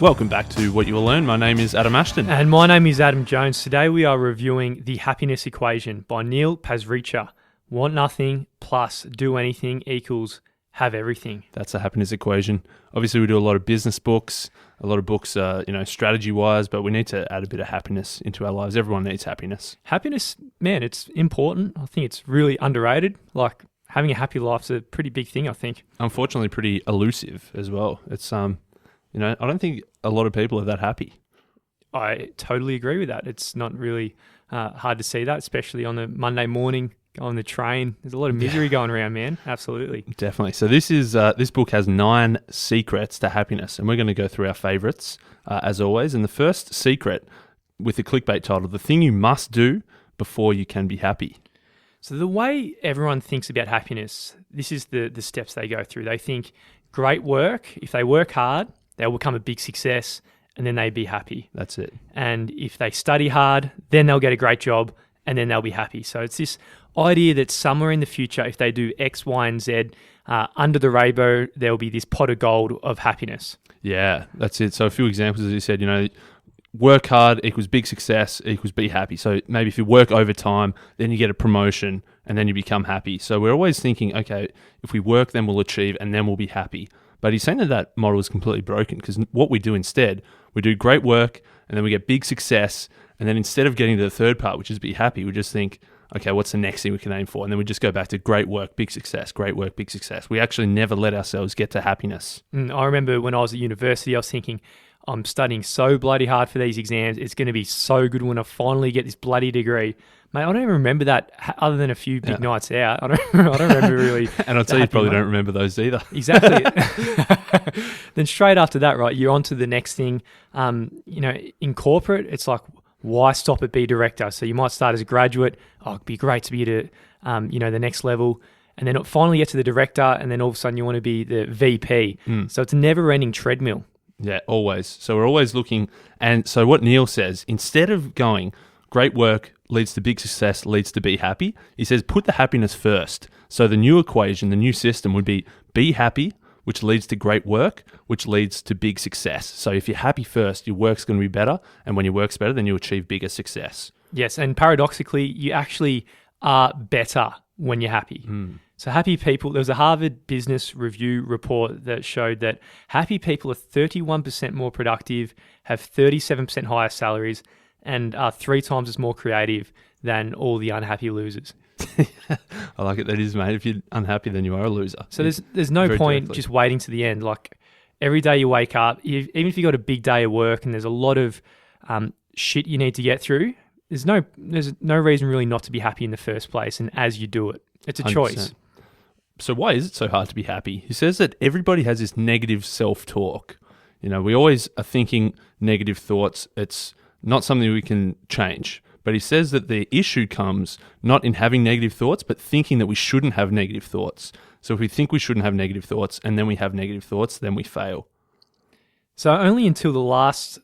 Welcome back to What You Will Learn. My name is Adam Ashton. And my name is Adam Jones. Today we are reviewing The Happiness Equation by Neil Pasricha. Want nothing plus do anything equals have everything. That's a happiness equation. Obviously, we do a lot of business books, a lot of books, strategy-wise, but we need to add a bit of happiness into our lives. Everyone needs happiness. Happiness, man, it's important. I think it's really underrated. Like, having a happy life's a pretty big thing, I think. Unfortunately, pretty elusive as well. It's, I don't think a lot of people are that happy. I totally agree with that. It's not really hard to see that, especially on a Monday morning on the train. There's a lot of misery going around, man. Absolutely. Definitely. So this book has 9 secrets to happiness, and we're going to go through our favorites as always. And the first secret, with the clickbait title, the thing you must do before you can be happy. So the way everyone thinks about happiness, this is the steps they go through. They think great work. If they work hard, they'll become a big success, and then they'd be happy. That's it. And if they study hard, then they'll get a great job, and then they'll be happy. So it's this idea that somewhere in the future, if they do X, Y, and Z, under the rainbow, there'll be this pot of gold of happiness. Yeah, that's it. So a few examples, as you said, work hard equals big success equals be happy. So maybe if you work overtime, then you get a promotion, and then you become happy. So we're always thinking, okay, if we work, then we'll achieve, and then we'll be happy. But he's saying that model is completely broken, because what we do instead, we do great work and then we get big success. And then instead of getting to the third part, which is be happy, we just think, okay, what's the next thing we can aim for? And then we just go back to great work, big success, great work, big success. We actually never let ourselves get to happiness. I remember when I was at university, I was thinking, I'm studying so bloody hard for these exams. It's going to be so good when I finally get this bloody degree. Mate, I don't even remember that other than a few big nights out. I don't remember really. And I'll tell you probably don't remember those either. Exactly. Then straight after that, right, you're on to the next thing. In corporate, it's like, why stop at be director? So you might start as a graduate. Oh, it'd be great to be to, the next level. And then finally get to the director, and then all of a sudden you want to be the VP. So it's a never-ending treadmill. Yeah, always. So we're always looking. And so what Neil says, instead of going, great work leads to big success, leads to be happy, he says, put the happiness first. So the new equation, the new system would be happy, which leads to great work, which leads to big success. So if you're happy first, your work's going to be better. And when your work's better, then you achieve bigger success. Yes, and paradoxically, you actually are better when you're happy. So happy people, there was a Harvard Business Review report that showed that happy people are 31% more productive, have 37% higher salaries, and are 3 times as more creative than all the unhappy losers. I like it. That is, mate. If you're unhappy, then you are a loser. So there's no point just waiting to the end. Like, every day you wake up, even if you got a big day of work and there's a lot of shit you need to get through, there's no reason really not to be happy in the first place. And as you do it, it's a 100%. Choice. So why is it so hard to be happy? He says that everybody has this negative self-talk. We always are thinking negative thoughts. It's not something we can change. But he says that the issue comes not in having negative thoughts, but thinking that we shouldn't have negative thoughts. So if we think we shouldn't have negative thoughts and then we have negative thoughts, then we fail. So only until the last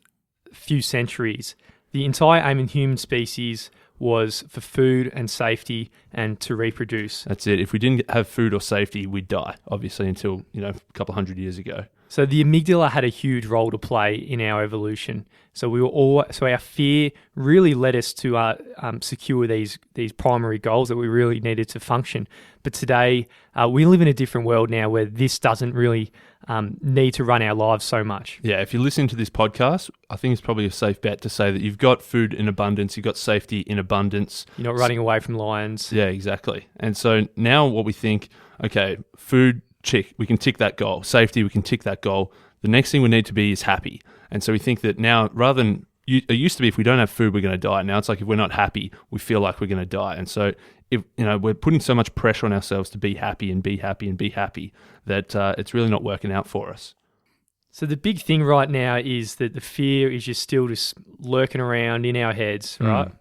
few centuries, the entire aim in human species was for food and safety and to reproduce. That's it. If we didn't have food or safety, we'd die, obviously, until a couple hundred years ago. So the amygdala had a huge role to play in our evolution. So our fear really led us to secure these primary goals that we really needed to function. But today, we live in a different world now where this doesn't really need to run our lives so much. Yeah, if you're listening to this podcast, I think it's probably a safe bet to say that you've got food in abundance, you've got safety in abundance. You're not running away from lions. Yeah, exactly. And so now what we think, okay, food, we can tick that goal. Safety, we can tick that goal. The next thing we need to be is happy. And so we think that now, rather than, it used to be if we don't have food, we're going to die. Now it's like if we're not happy, we feel like we're going to die. And so if we're putting so much pressure on ourselves to be happy and be happy and be happy that it's really not working out for us. So the big thing right now is that the fear is just still just lurking around in our heads, right?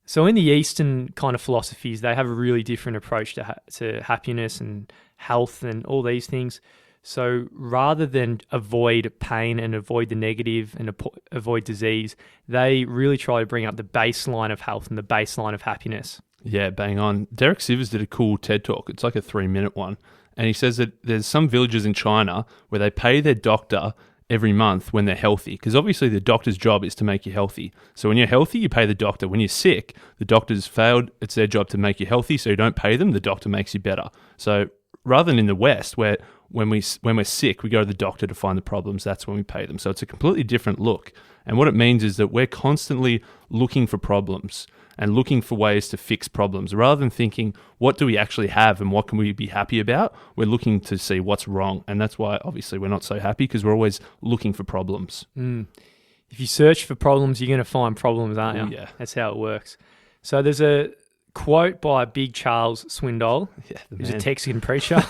So in the Eastern kind of philosophies, they have a really different approach to happiness and health and all these things. So rather than avoid pain and avoid the negative and avoid disease, they really try to bring up the baseline of health and the baseline of happiness. Yeah, bang on. Derek Sivers did a cool TED Talk. It's like a 3-minute one. And he says that there's some villages in China where they pay their doctor every month when they're healthy, because obviously the doctor's job is to make you healthy. So when you're healthy, you pay the doctor. When you're sick, the doctor's failed. It's their job to make you healthy, so you don't pay them. The doctor makes you better. So rather than in the West, where when we're sick, we go to the doctor to find the problems, that's when we pay them. So it's a completely different look. And what it means is that we're constantly looking for problems and looking for ways to fix problems. Rather than thinking, what do we actually have and what can we be happy about? We're looking to see what's wrong. And that's why, obviously, we're not so happy, because we're always looking for problems. If you search for problems, you're going to find problems, aren't you? Yeah. That's how it works. So there's a quote by Big Charles Swindoll, who's a Texan preacher,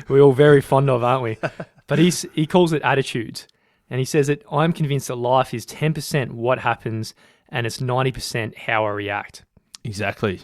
we're all very fond of, aren't we? But he calls it attitudes. And he says that I'm convinced that life is 10% what happens and it's 90% how I react. Exactly.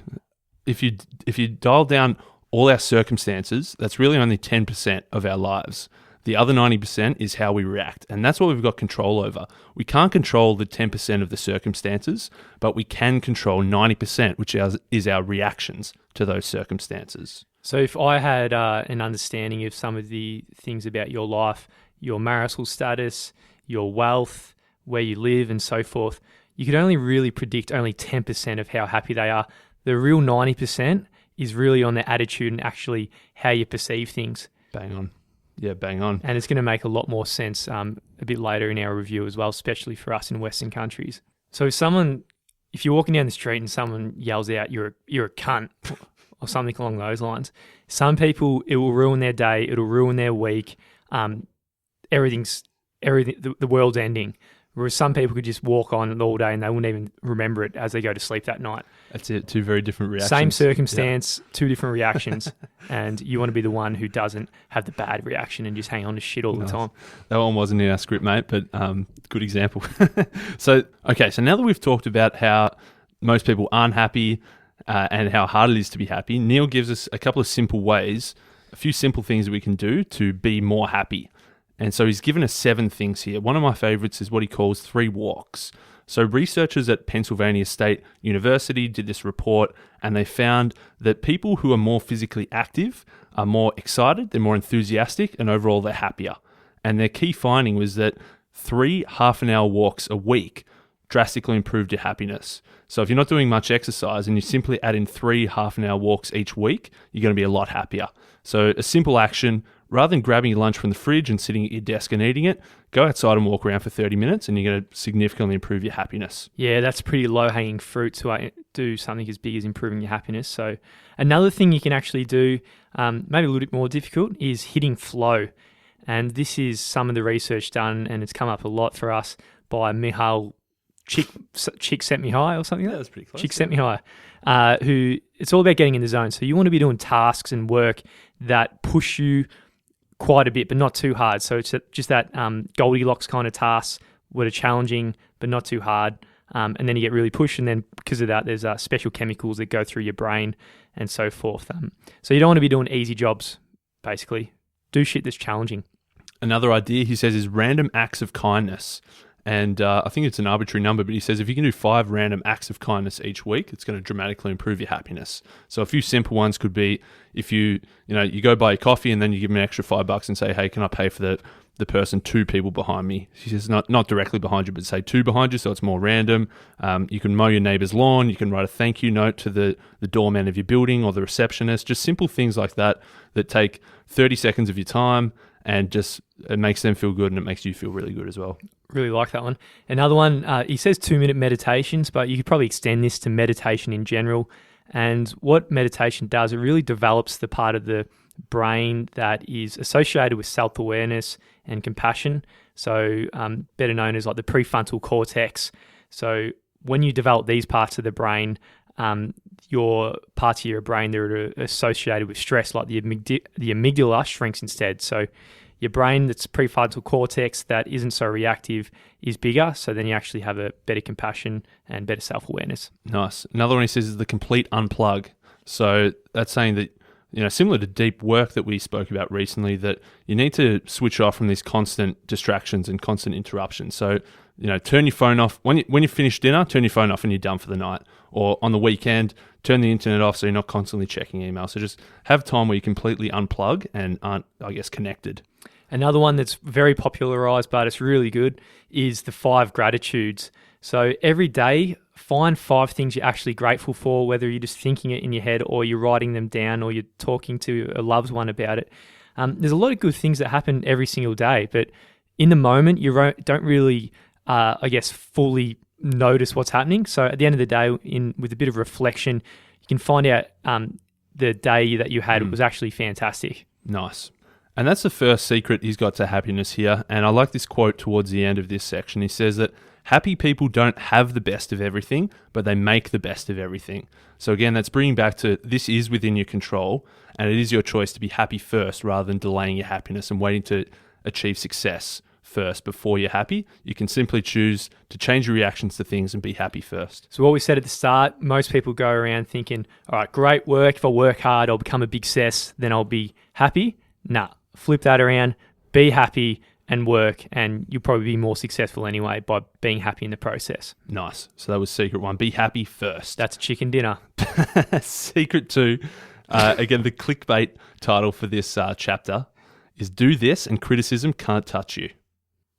If you dial down all our circumstances, that's really only 10% of our lives. The other 90% is how we react. And that's what we've got control over. We can't control the 10% of the circumstances, but we can control 90%, which is our reactions to those circumstances. So if I had an understanding of some of the things about your life, your marital status, your wealth, where you live and so forth, you could only really predict only 10% of how happy they are. The real 90% is really on their attitude and actually how you perceive things. Bang on. Yeah, bang on. And it's going to make a lot more sense a bit later in our review as well, especially for us in Western countries. So if you're walking down the street and someone yells out, you're a cunt, or something along those lines, some people, it will ruin their day, it'll ruin their week. Everything, the world's ending. Whereas some people could just walk on all day and they wouldn't even remember it as they go to sleep that night. That's it. Two very different reactions. Same circumstance, two different reactions. And you want to be the one who doesn't have the bad reaction and just hang on to shit all the time. That one wasn't in our script, mate, but good example. So now that we've talked about how most people aren't happy and how hard it is to be happy, Neil gives us a couple of simple ways, a few simple things that we can do to be more happy. And so he's given us 7 things here. One of my favorites is what he calls 3 walks. So researchers at Pennsylvania State University did this report, and they found that people who are more physically active are more excited, they're more enthusiastic, and overall they're happier. And their key finding was that 3 half-an-hour walks a week drastically improved your happiness. So if you're not doing much exercise and you simply add in 3 half-an-hour walks each week, you're going to be a lot happier. So a simple action, rather than grabbing your lunch from the fridge and sitting at your desk and eating it, go outside and walk around for 30 minutes and you're going to significantly improve your happiness. Yeah, that's pretty low-hanging fruit to do something as big as improving your happiness. So another thing you can actually do, maybe a little bit more difficult, is hitting flow. And this is some of the research done, and it's come up a lot for us by Mihail Chick Set Me High or something like that. That's pretty close. Chick Set Me High, who it's all about getting in the zone. So you want to be doing tasks and work that push you quite a bit, but not too hard. So it's just that Goldilocks kind of tasks that are challenging, but not too hard. And then you get really pushed, and then because of that, there's special chemicals that go through your brain and so forth. So you don't want to be doing easy jobs, basically. Do shit that's challenging. Another idea, he says, is random acts of kindness. And I think it's an arbitrary number, but he says if you can do 5 random acts of kindness each week, it's going to dramatically improve your happiness. So a few simple ones could be if you go buy a coffee and then you give them an extra $5 and say, hey, can I pay for the person 2 people behind me? He says not directly behind you, but say 2 behind you, so it's more random. You can mow your neighbor's lawn. You can write a thank you note to the doorman of your building or the receptionist. Just simple things like that take 30 seconds of your time, and just it makes them feel good and it makes you feel really good as well. Really like that one. Another one, he says 2-minute meditations, but you could probably extend this to meditation in general. And what meditation does, it really develops the part of the brain that is associated with self-awareness and compassion. So better known as like the prefrontal cortex. So when you develop these parts of the brain, your parts of your brain that are associated with stress, like the amygdala, shrinks instead. So your brain that's prefrontal cortex that isn't so reactive is bigger, so then you actually have a better compassion and better self-awareness. Nice. Another one he says is the complete unplug. So that's saying that, similar to deep work that we spoke about recently, that you need to switch off from these constant distractions and constant interruptions. So, turn your phone off. When you finish dinner, turn your phone off and you're done for the night. Or on the weekend, turn the internet off so you're not constantly checking email. So just have time where you completely unplug and aren't, connected. Another one that's very popularized, but it's really good, is the 5 gratitudes. So every day, find 5 things you're actually grateful for, whether you're just thinking it in your head or you're writing them down or you're talking to a loved one about it. There's a lot of good things that happen every single day, but in the moment, you don't really, fully notice what's happening. So at the end of the day, with a bit of reflection, you can find out the day that you had was actually fantastic. Nice. And that's the first secret he's got to happiness here. And I like this quote towards the end of this section. He says that happy people don't have the best of everything, but they make the best of everything. So again, that's bringing back to this is within your control, and it is your choice to be happy first rather than delaying your happiness and waiting to achieve success first before you're happy. You can simply choose to change your reactions to things and be happy first. So what we said at the start, most people go around thinking, all right, great work. If I work hard, I'll become a big success, then I'll be happy. Nah, flip that around, be happy and work, and you'll probably be more successful anyway by being happy in the process. Nice. So that was secret 1. Be happy first. That's chicken dinner. Secret 2, again, the clickbait title for this chapter is do this and criticism can't touch you.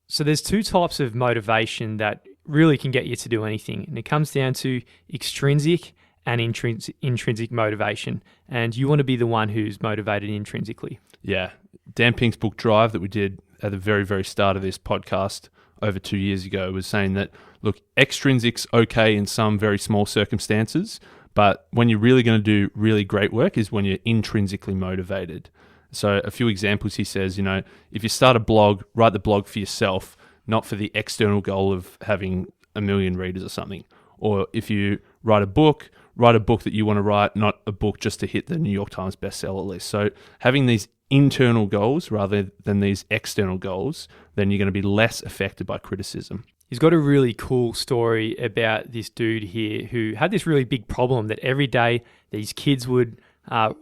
So there's 2 types of motivation that really can get you to do anything. And it comes down to extrinsic and intrinsic motivation. And you want to be the one who's motivated intrinsically. Yeah. Dan Pink's book Drive that we did at the very, very start of this podcast over 2 years ago was saying that, look, extrinsic's okay in some very small circumstances, but when you're really going to do really great work is when you're intrinsically motivated. So a few examples, he says, if you start a blog, write the blog for yourself, not for the external goal of having 1 million readers or something. Or if you write a book that you want to write, not a book just to hit the New York Times bestseller list. So having these internal goals rather than these external goals, then you're going to be less affected by criticism. He's got a really cool story about this dude here who had this really big problem that every day these kids would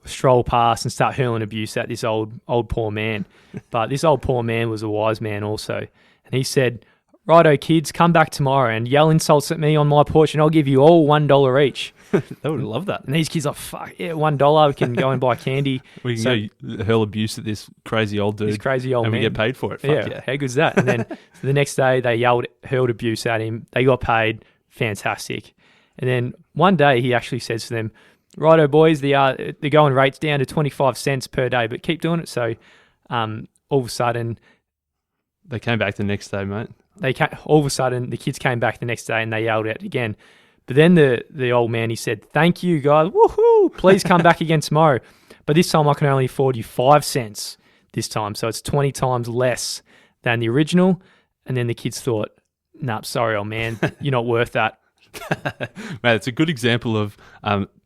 stroll past and start hurling abuse at this old poor man. But this old poor man was a wise man also. And he said, righto kids, come back tomorrow and yell insults at me on my porch and I'll give you all $1 each. They would love that. And these kids are, fuck, yeah, $1, we can go and buy candy. We can go hurl abuse at this crazy old dude. This crazy old man. And we get paid for it. Fuck yeah. How good's that? And then so the next day they hurled abuse at him. They got paid. Fantastic. And then one day he actually says to them, righto boys, the going rate's down to 25 cents per day, but keep doing it. So all of a sudden... They came back the next day, mate. All of a sudden, the kids came back the next day and they yelled at it again. But then the old man, he said, thank you, guys. Woohoo! Please come back again tomorrow. But this time I can only afford you 5 cents this time. So it's 20 times less than the original. And then the kids thought, nah, sorry, old man. You're not worth that. Mate, it's a good example of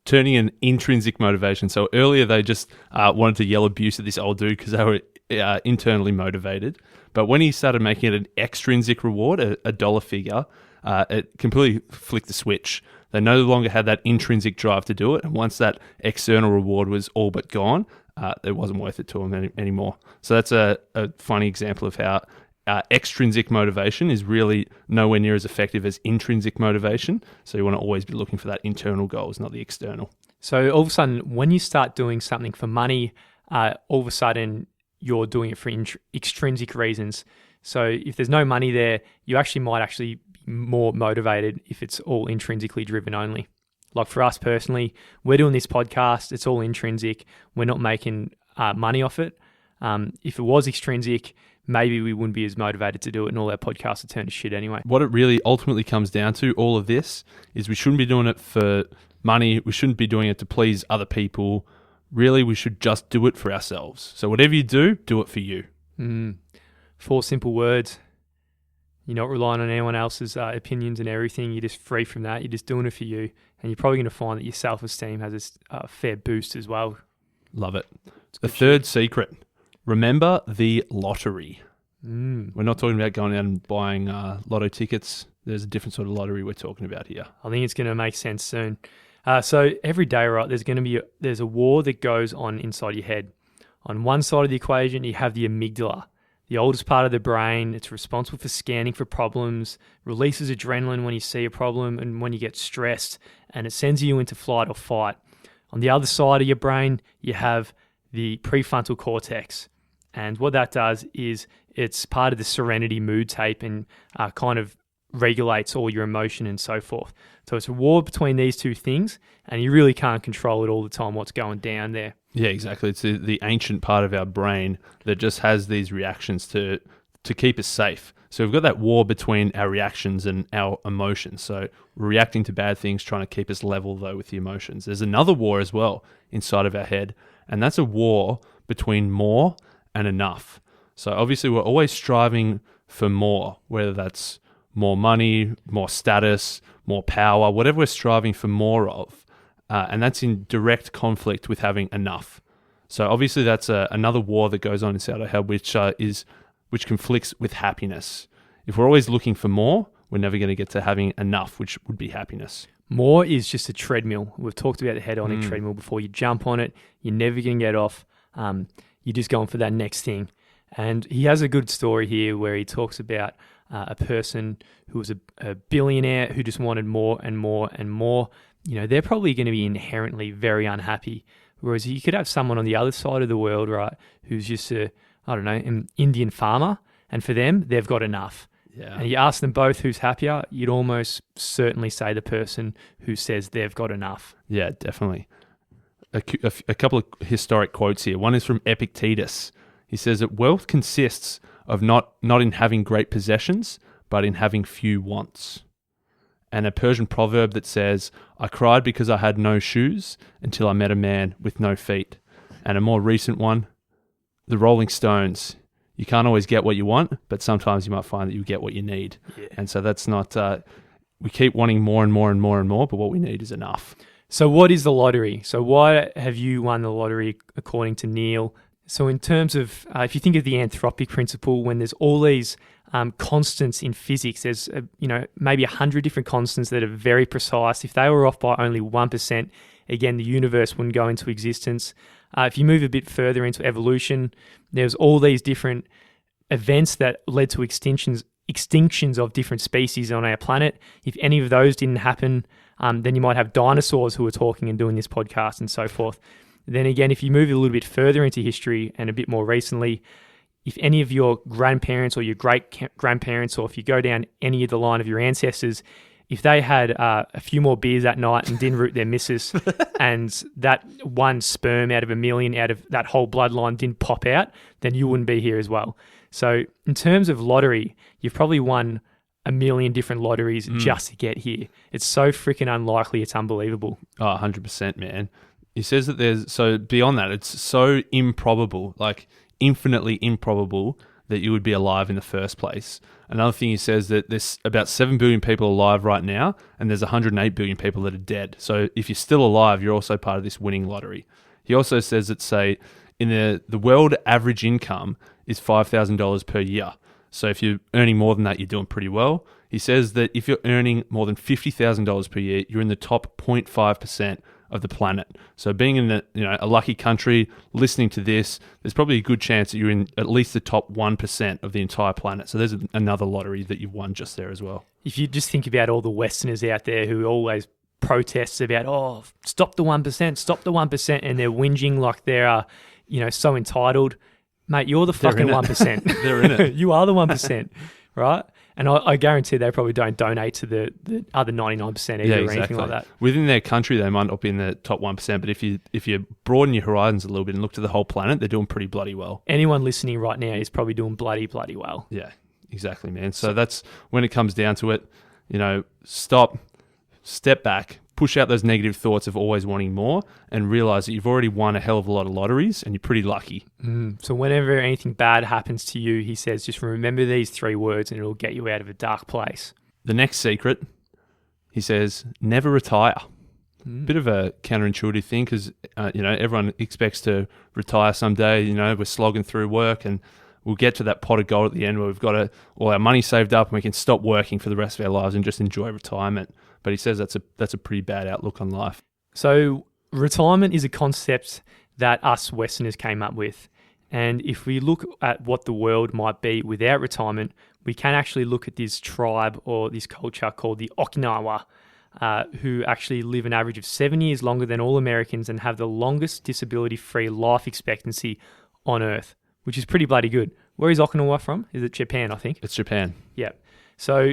turning an intrinsic motivation. So earlier they just wanted to yell abuse at this old dude because they were internally motivated. But when he started making it an extrinsic reward, a dollar figure, it completely flicked the switch. They no longer had that intrinsic drive to do it. And once that external reward was all but gone, it wasn't worth it to them anymore. So that's a funny example of how extrinsic motivation is really nowhere near as effective as intrinsic motivation. So you want to always be looking for that internal goals, not the external. So all of a sudden, when you start doing something for money, all of a sudden you're doing it for extrinsic reasons. So if there's no money there, you might be more motivated if it's all intrinsically driven only. Like for us personally, we're doing this podcast, it's all intrinsic. We're not making money off it. If it was extrinsic, maybe we wouldn't be as motivated to do it and all our podcasts would turn to shit anyway. What it really ultimately comes down to, all of this, is we shouldn't be doing it for money. We shouldn't be doing it to please other people. Really, we should just do it for ourselves. So whatever you do it for you. 4 simple words. You're not relying on anyone else's opinions and everything. You're just free from that. You're just doing it for you. And you're probably going to find that your self-esteem has a fair boost as well. Love it. The third secret. Remember the lottery. We're not talking about going out and buying lotto tickets. There's a different sort of lottery we're talking about here. I think it's going to make sense soon. So every day, right, there's a war that goes on inside your head. On one side of the equation, you have the amygdala, the oldest part of the brain. It's responsible for scanning for problems, releases adrenaline when you see a problem and when you get stressed, and it sends you into flight or fight. On the other side of your brain, you have the prefrontal cortex, And what that does is it's part of the Serenity mood tape and kind of regulates all your emotion and so forth. So it's a war between these two things, and you really can't control it all the time what's going down there. Yeah, exactly. It's the ancient part of our brain that just has these reactions to keep us safe. So we've got that war between our reactions and our emotions. So we're reacting to bad things, trying to keep us level, though, with the emotions. There's another war as well inside of our head, and that's a war between more and enough. So obviously we're always striving for more, whether that's more money, more status, more power, whatever we're striving for more of. And that's in direct conflict with having enough. So obviously that's another war that goes on inside our head, which conflicts with happiness. If we're always looking for more, we're never going to get to having enough, which would be happiness. More is just a treadmill. We've talked about the hedonic treadmill before. You jump on it, you're never going to get off. You're just going for that next thing. And he has a good story here where he talks about a person who was a billionaire who just wanted more and more and more. They're probably going to be inherently very unhappy. Whereas you could have someone on the other side of the world, right, who's just an Indian farmer, and for them, they've got enough. Yeah. And you ask them both who's happier, you'd almost certainly say the person who says they've got enough. Yeah, definitely. A couple of historic quotes here. One is from Epictetus. He says that wealth consists of not in having great possessions, but in having few wants. And a Persian proverb that says, I cried because I had no shoes until I met a man with no feet. And a more recent one, the Rolling Stones. You can't always get what you want, but sometimes you might find that you get what you need. Yeah. And so that's not, we keep wanting more and more and more and more, but what we need is enough. So what is the lottery? So why have you won the lottery according to Neil? So in terms of, if you think of the anthropic principle, when there's all these constants in physics, there's maybe 100 different constants that are very precise. If they were off by only 1%, again, the universe wouldn't go into existence. If you move a bit further into evolution, there's all these different events that led to extinctions of different species on our planet. If any of those didn't happen, then you might have dinosaurs who are talking and doing this podcast and so forth. Then again, if you move a little bit further into history and a bit more recently, if any of your grandparents or your great-grandparents, or if you go down any of the line of your ancestors, if they had a few more beers that night and didn't root their missus, and that one sperm out of a million out of that whole bloodline didn't pop out, then you wouldn't be here as well. So in terms of lottery, you've probably won a million different lotteries just to get here. It's so freaking unlikely, it's unbelievable. Oh, 100%, man. He says that so beyond that, it's so improbable, like infinitely improbable that you would be alive in the first place. Another thing he says that there's about 7 billion people alive right now, and there's 108 billion people that are dead. So if you're still alive, you're also part of this winning lottery. He also says that, say, in the world average income is $5,000 per year. So if you're earning more than that, you're doing pretty well. He says that if you're earning more than $50,000 per year, you're in the top 0.5% of the planet. So being in a lucky country, listening to this, there's probably a good chance that you're in at least the top 1% of the entire planet. So there's another lottery that you've won just there as well. If you just think about all the Westerners out there who always protest about, stop the 1%, and they're whinging like they're so entitled. Mate, you're the fucking 1%. They're in it. You are the 1%, right? And I guarantee they probably don't donate to the other 99% either or anything like that. Within their country, they might not be in the top 1%, but if you broaden your horizons a little bit and look to the whole planet, they're doing pretty bloody well. Anyone listening right now is probably doing bloody well. Yeah, exactly, man. So that's when it comes down to it, stop, step back, push out those negative thoughts of always wanting more, and realize that you've already won a hell of a lot of lotteries and you're pretty lucky. So whenever anything bad happens to you, he says, just remember these 3 words and it'll get you out of a dark place. The next secret, he says, never retire. Bit of a counterintuitive thing because, everyone expects to retire someday. We're slogging through work and we'll get to that pot of gold at the end where we've got all our money saved up and we can stop working for the rest of our lives and just enjoy retirement. But he says that's a pretty bad outlook on life. So retirement is a concept that us Westerners came up with. And if we look at what the world might be without retirement, we can actually look at this tribe or this culture called the Okinawa, who actually live an average of 7 years longer than all Americans and have the longest disability-free life expectancy on Earth, which is pretty bloody good. Where is Okinawa from? Is it Japan, I think? It's Japan. Yeah. So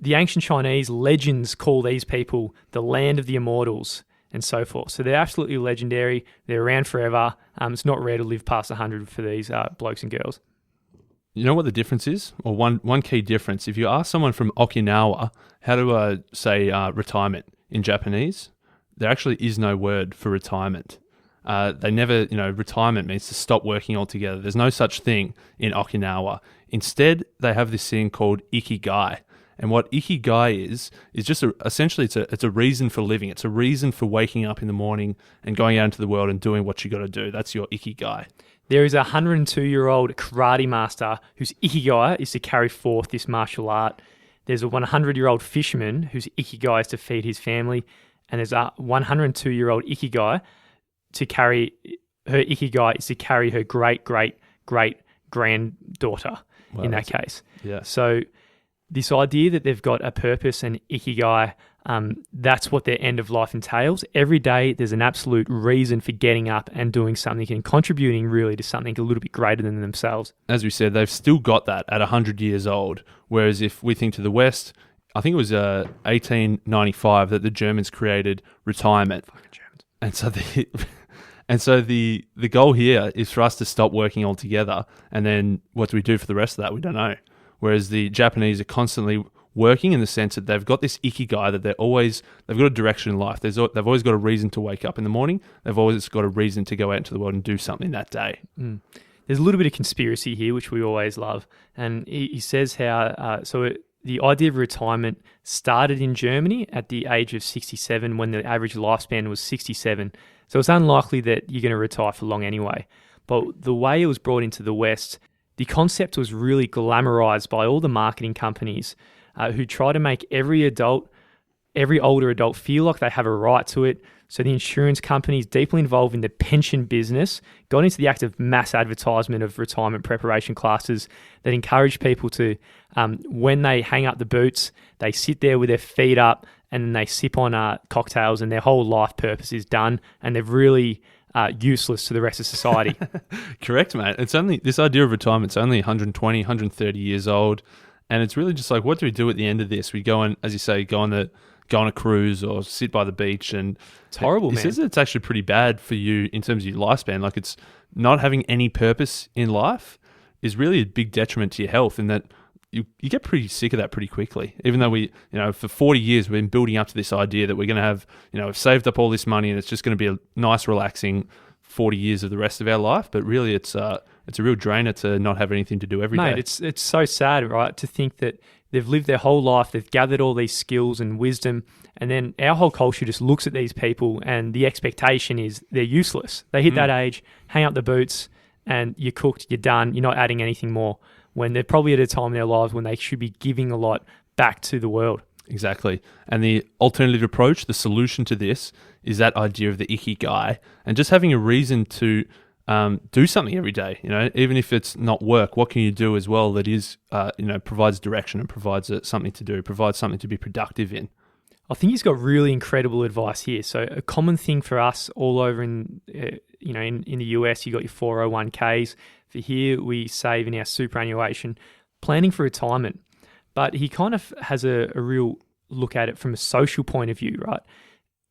the ancient Chinese legends call these people the land of the immortals and so forth. So they're absolutely legendary. They're around forever. It's not rare to live past 100 for these blokes and girls. You know what the difference is? Or one key difference. If you ask someone from Okinawa, how do I say retirement in Japanese? There actually is no word for retirement. They never, retirement means to stop working altogether. There's no such thing in Okinawa. Instead, they have this thing called ikigai. And what ikigai is just essentially it's a reason for living. It's a reason for waking up in the morning and going out into the world and doing what you got to do. That's your ikigai. There is a 102-year-old karate master whose ikigai is to carry forth this martial art. There's a 100-year-old fisherman whose ikigai is to feed his family. And there's a 102-year-old ikigai to carry her ikigai is to carry her great-great-great-granddaughter in that case. Yeah. So this idea that they've got a purpose and ikigai, that's what their end of life entails. Every day there's an absolute reason for getting up and doing something and contributing really to something a little bit greater than themselves. As we said, they've still got that at 100 years old. Whereas if we think to the West, I think it was 1895 that the Germans created retirement. Fucking Germans. And so the goal here is for us to stop working altogether. And then what do we do for the rest of that? We don't know. Whereas the Japanese are constantly working in the sense that they've got this ikigai that they've got a direction in life. They've always got a reason to wake up in the morning. They've always got a reason to go out into the world and do something that day. Mm. There's a little bit of conspiracy here, which we always love. And he says how, the idea of retirement started in Germany at the age of 67 when the average lifespan was 67. So it's unlikely that you're going to retire for long anyway. But the way it was brought into the West, the concept was really glamorized by all the marketing companies who try to make every older adult feel like they have a right to it. So the insurance companies deeply involved in the pension business got into the act of mass advertisement of retirement preparation classes that encourage people to, when they hang up the boots, they sit there with their feet up and then they sip on cocktails and their whole life purpose is done and they're really useless to the rest of society. Correct, mate. It's only this idea of retirement's only 120, 130 years old. And it's really just like, what do we do at the end of this? We go on, as you say, go on a cruise or sit by the beach, and it's horrible, man. He says it's actually pretty bad for you in terms of your lifespan. Like, it's not having any purpose in life is really a big detriment to your health, in that you get pretty sick of that pretty quickly. Even though we, for 40 years we've been building up to this idea that we're going to have, we've saved up all this money and it's just going to be a nice, relaxing 40 years of the rest of our life. But really, it's a real drainer to not have anything to do every day. Mate, it's so sad, right, to think that they've lived their whole life, they've gathered all these skills and wisdom, and then our whole culture just looks at these people and the expectation is they're useless. They hit that age, hang up the boots, and you're cooked, you're done, you're not adding anything more, when they're probably at a time in their lives when they should be giving a lot back to the world. Exactly. And the alternative approach, the solution to this, is that idea of the ikigai and just having a reason to do something every day, even if it's not work. What can you do as well that is, provides direction and provides something to do, provides something to be productive in? I think he's got really incredible advice here. So a common thing for us all over in the US, you got your 401ks. For here, we save in our superannuation, planning for retirement. But he kind of has a real look at it from a social point of view, right?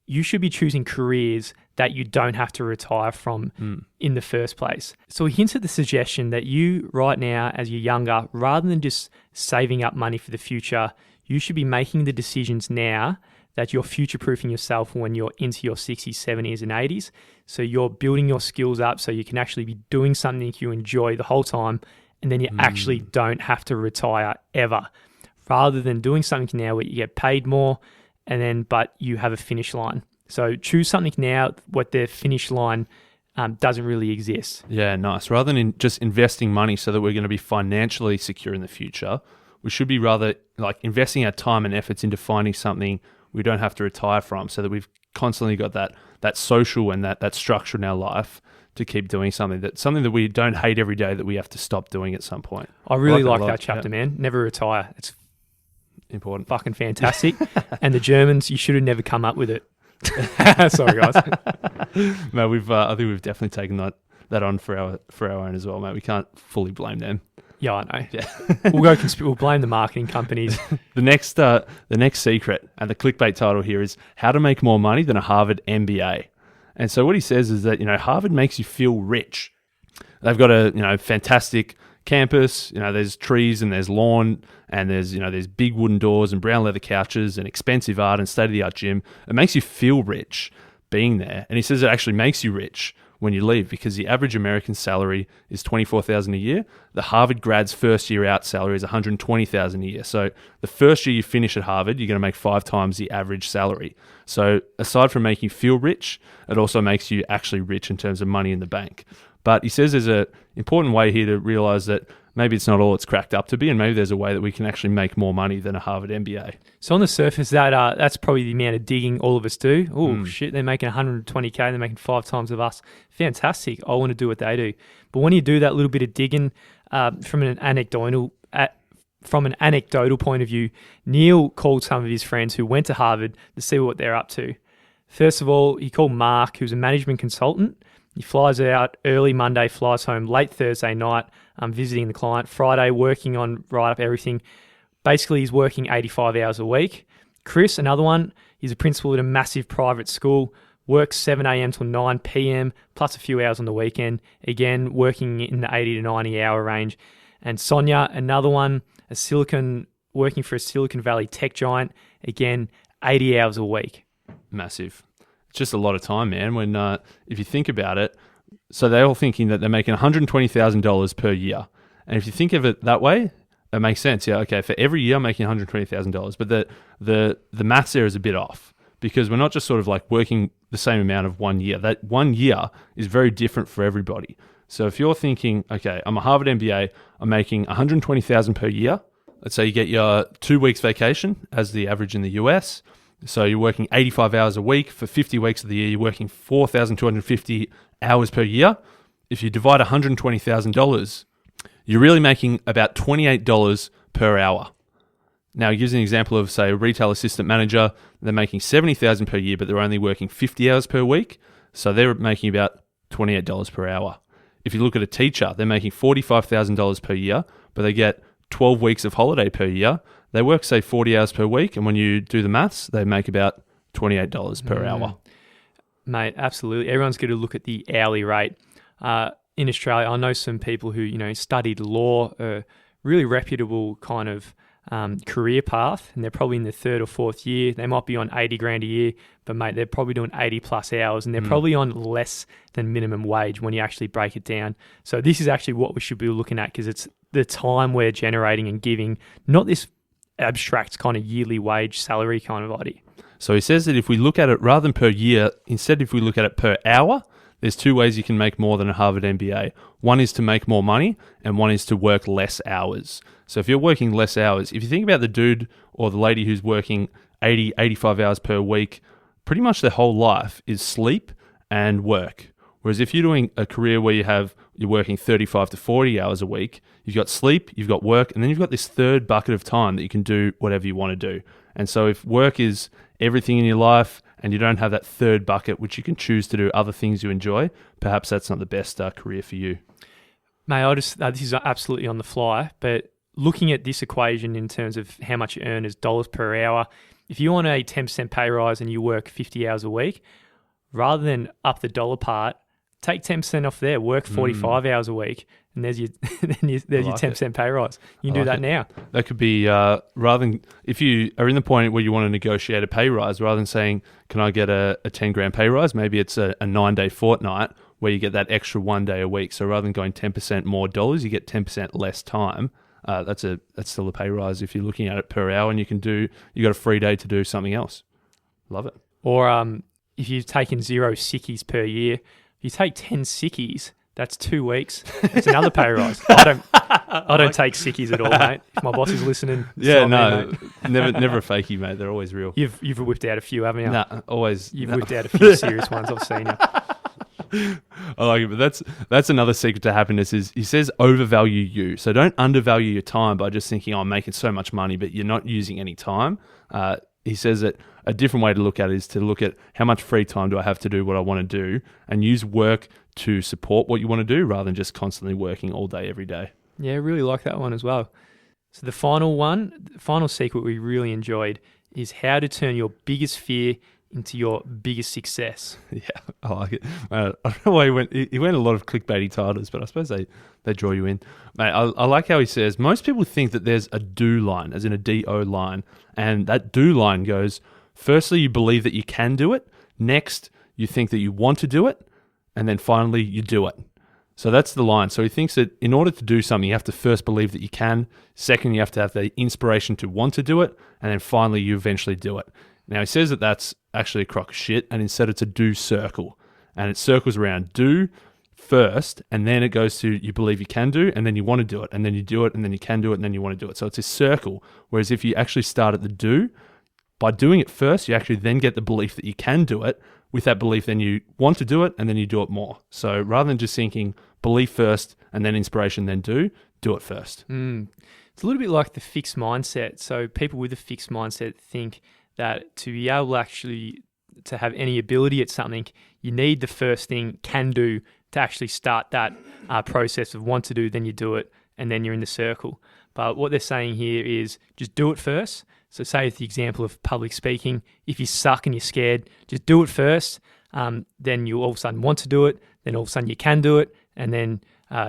You should be choosing careers that you don't have to retire from in the first place. So he hints at the suggestion that you right now, as you're younger, rather than just saving up money for the future, you should be making the decisions now that you're future-proofing yourself when you're into your 60s, 70s, and 80s. So you're building your skills up so you can actually be doing something you enjoy the whole time, and then you actually don't have to retire ever, rather than doing something now where you get paid more but you have a finish line. So choose something now what the finish line doesn't really exist. Yeah, nice. Rather than just investing money so that we're going to be financially secure in the future, we should be rather like investing our time and efforts into finding something we don't have to retire from, so that we've constantly got that social and that structure in our life to keep doing something that we don't hate every day that we have to stop doing at some point. I really like that chapter, man. Never retire. It's important. Fucking fantastic. And the Germans, you should have never come up with it. Sorry, guys. No, I think we've definitely taken that on for our own as well, mate. We can't fully blame them. Yeah, I know. Yeah. We'll blame the marketing companies. The next secret, and the clickbait title here is how to make more money than a Harvard MBA. And so what he says is that, Harvard makes you feel rich. They've got a, fantastic campus. There's trees and there's lawn and there's big wooden doors and brown leather couches and expensive art and state-of-the-art gym. It makes you feel rich being there. And he says it actually makes you rich when you leave, because the average American salary is $24,000 a year. The Harvard grad's first year out salary is $120,000 a year. So the first year you finish at Harvard, you're going to make 5 times the average salary. So aside from making you feel rich, it also makes you actually rich in terms of money in the bank. But he says there's an important way here to realize that maybe it's not all it's cracked up to be, and maybe there's a way that we can actually make more money than a Harvard MBA. So on the surface, that's probably the amount of digging all of us do. Oh, shit, they're making $120K, they're making 5 times of us. Fantastic. I want to do what they do. But when you do that little bit of digging from an anecdotal point of view, Neil called some of his friends who went to Harvard to see what they're up to. First of all, he called Mark, who's a management consultant. He flies out early Monday, flies home late Thursday night, visiting the client. Friday, working on write up everything. Basically, he's working 85 hours a week. Chris, another one, he's a principal at a massive private school, works 7 a.m. till 9 p.m, plus a few hours on the weekend. Again, working in the 80 to 90 hour range. And Sonia, another one, working for a Silicon Valley tech giant. Again, 80 hours a week. Massive. It's just a lot of time, man. When if you think about it, so they're all thinking that they're making $120,000 per year. And if you think of it that way, it makes sense. Yeah, okay, for every year I'm making $120,000. But the maths there is a bit off, because we're not just sort of like working the same amount of 1 year. That 1 year is very different for everybody. So if you're thinking, okay, I'm a Harvard MBA, I'm making $120,000 per year. Let's say you get your 2 weeks vacation as the average in the US. So you're working 85 hours a week. For 50 weeks of the year, you're working 4,250 hours per year. If you divide $120,000, you're really making about $28 per hour. Now, he gives an example of, say, a retail assistant manager. They're making $70,000 per year, but they're only working 50 hours per week. So they're making about $28 per hour. If you look at a teacher, they're making $45,000 per year, but they get 12 weeks of holiday per year. They work, say, 40 hours per week, and when you do the maths, they make about $28 per hour. Mate, absolutely. Everyone's got to look at the hourly rate. In Australia, I know some people who, studied law, a really reputable kind of career path, and they're probably in the 3rd or 4th year. They might be on 80 grand a year, but mate, they're probably doing 80 plus hours, and they're probably on less than minimum wage when you actually break it down. So this is actually what we should be looking at, because it's the time we're generating and giving, not this abstract kind of yearly wage salary kind of idea. So he says that if we look at it rather than per year, instead if we look at it per hour, there's 2 ways you can make more than a Harvard MBA. One is to make more money, and one is to work less hours. So if you're working less hours, if you think about the dude or the lady who's working 80, 85 hours per week, pretty much their whole life is sleep and work. Whereas if you're doing a career where you're working 35 to 40 hours a week, you've got sleep, you've got work, and then you've got this third bucket of time that you can do whatever you want to do. And so if work is everything in your life and you don't have that third bucket, which you can choose to do other things you enjoy, perhaps that's not the best career for you. Mate, this is absolutely on the fly, but looking at this equation in terms of how much you earn as dollars per hour, if you want a 10% pay rise and you work 50 hours a week, rather than up the dollar part, take 10% off there, work 45 hours a week, and there's your your 10% pay rise. You can do that now. That could be, rather than, if you are in the point where you want to negotiate a pay rise, rather than saying, can I get a 10 grand pay rise? Maybe it's a 9-day fortnight where you get that extra 1 day a week. So rather than going 10% more dollars, you get 10% less time. That's still a pay rise if you're looking at it per hour, and you got a free day to do something else. Love it. Or if you've taken 0 sickies per year, if you take 10 sickies, that's 2 weeks. It's another pay rise. I don't take sickies at all, mate. If my boss is listening, yeah, no, never a fakeie, mate. They're always real. You've whipped out a few, haven't you? Nah, always. You've whipped out a few serious ones. I've seen you. I like it, but that's another secret to happiness. Is he says overvalue you. So don't undervalue your time by just thinking, I'm making so much money, but you're not using any time. he says that a different way to look at it is to look at how much free time do I have to do what I want to do, and use work to support what you want to do rather than just constantly working all day, every day. Yeah, I really like that one as well. So the final secret we really enjoyed is how to turn your biggest fear into your biggest success. Yeah, I like it. I don't know why he went a lot of clickbaity titles, but I suppose they draw you in. Mate, I like how he says, most people think that there's a do line, as in a D-O line, and that do line goes, firstly, you believe that you can do it. Next, you think that you want to do it. And then finally, you do it. So that's the line. So he thinks that in order to do something, you have to first believe that you can. Second, you have to have the inspiration to want to do it. And then finally, you eventually do it. Now, he says that that's actually a crock of shit, and instead it's a do circle. And it circles around do first, and then it goes to you believe you can do, and then you want to do it, and then you do it, and then you can do it, and then you want to do it. So it's a circle. Whereas if you actually start at the do, by doing it first, you actually then get the belief that you can do it. With that belief, then you want to do it, and then you do it more. So rather than just thinking belief first and then inspiration, then do it first. It's a little bit like the fixed mindset. So people with a fixed mindset think that to be able actually to have any ability at something, you need the first thing, can do, to actually start that process of want to do, then you do it, and then you're in the circle. But what they're saying here is just do it first. So say with the example of public speaking, if you suck and you're scared, just do it first. Then you all of a sudden want to do it. Then all of a sudden you can do it. And then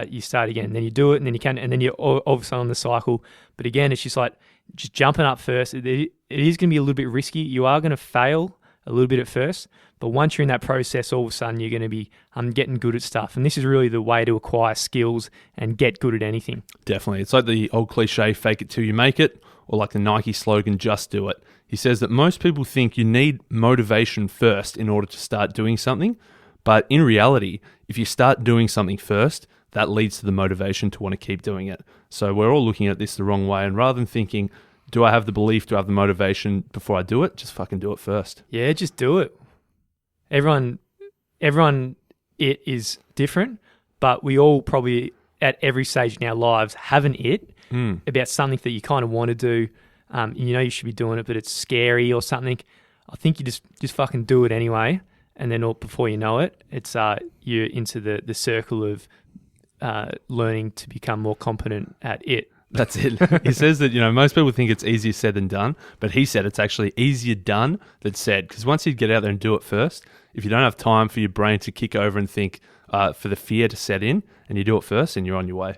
you start again. Then you do it, and then you can. And then you're all of a sudden on the cycle. But again, it's just like just jumping up first. It is going to be a little bit risky. You are going to fail a little bit at first. But once you're in that process, all of a sudden you're going to be getting good at stuff. And this is really the way to acquire skills and get good at anything. Definitely. It's like the old cliche, fake it till you make it, or like the Nike slogan, just do it. He says that most people think you need motivation first in order to start doing something. But in reality, if you start doing something first, that leads to the motivation to want to keep doing it. So we're all looking at this the wrong way. And rather than thinking, do I have the belief, do I have the motivation before I do it? Just fucking do it first. Yeah, just do it. Everyone, it is different, but we all probably at every stage in our lives have an it about something that you kind of want to do. You know you should be doing it, but it's scary or something. I think you just fucking do it anyway, and then before you know it, it's you're into the circle of learning to become more competent at it. That's it. He says that, most people think it's easier said than done, but he said it's actually easier done than said. Because once you get out there and do it first, if you don't have time for your brain to kick over and think for the fear to set in, and you do it first, and you're on your way.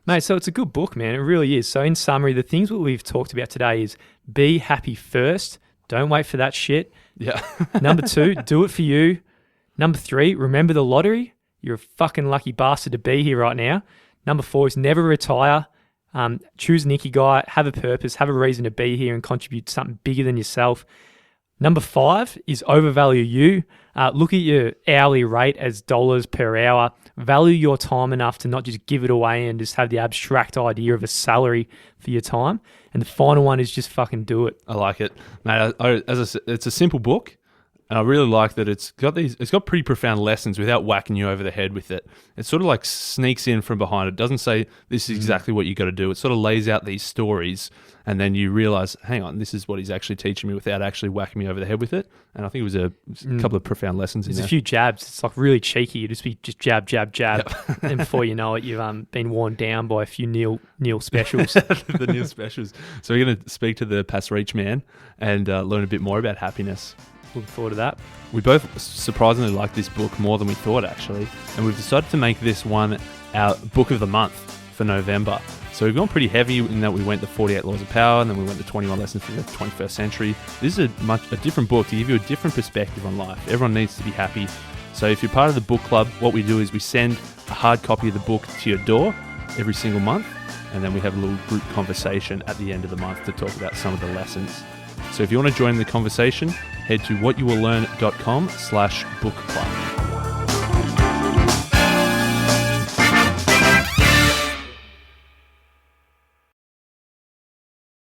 Mate, so it's a good book, man. It really is. So in summary, the things that we've talked about today is be happy first. Don't wait for that shit. Yeah. Number 2, do it for you. Number 3, remember the lottery. You're a fucking lucky bastard to be here right now. Number 4 is never retire. Choose an ikigai, have a purpose, have a reason to be here and contribute to something bigger than yourself. Number 5 is overvalue you. Look at your hourly rate as dollars per hour. Value your time enough to not just give it away and just have the abstract idea of a salary for your time. And the final one is just fucking do it. I like it. Mate, as I said, it's a simple book. And I really like that it's got pretty profound lessons without whacking you over the head with it. It sort of like sneaks in from behind. It doesn't say this is exactly what you got to do. It sort of lays out these stories, and then you realize, hang on, this is what he's actually teaching me without actually whacking me over the head with it. And I think it was a couple of profound lessons in there. There's a few jabs. It's like really cheeky. You just jab, jab, jab. Yep. And before you know it, you've been worn down by a few Neil specials. The Neil specials. So we're going to speak to the Pasricha man and learn a bit more about happiness. Looking forward to that. We both surprisingly like this book more than we thought, actually. And we've decided to make this one our book of the month for November. So we've gone pretty heavy in that we went the 48 Laws of Power, and then we went the 21 Lessons for the 21st Century. This is a different book to give you a different perspective on life. Everyone needs to be happy. So if you're part of the book club, what we do is we send a hard copy of the book to your door every single month, and then we have a little group conversation at the end of the month to talk about some of the lessons. So if you want to join the conversation, head to whatyouwilllearn.com/book club.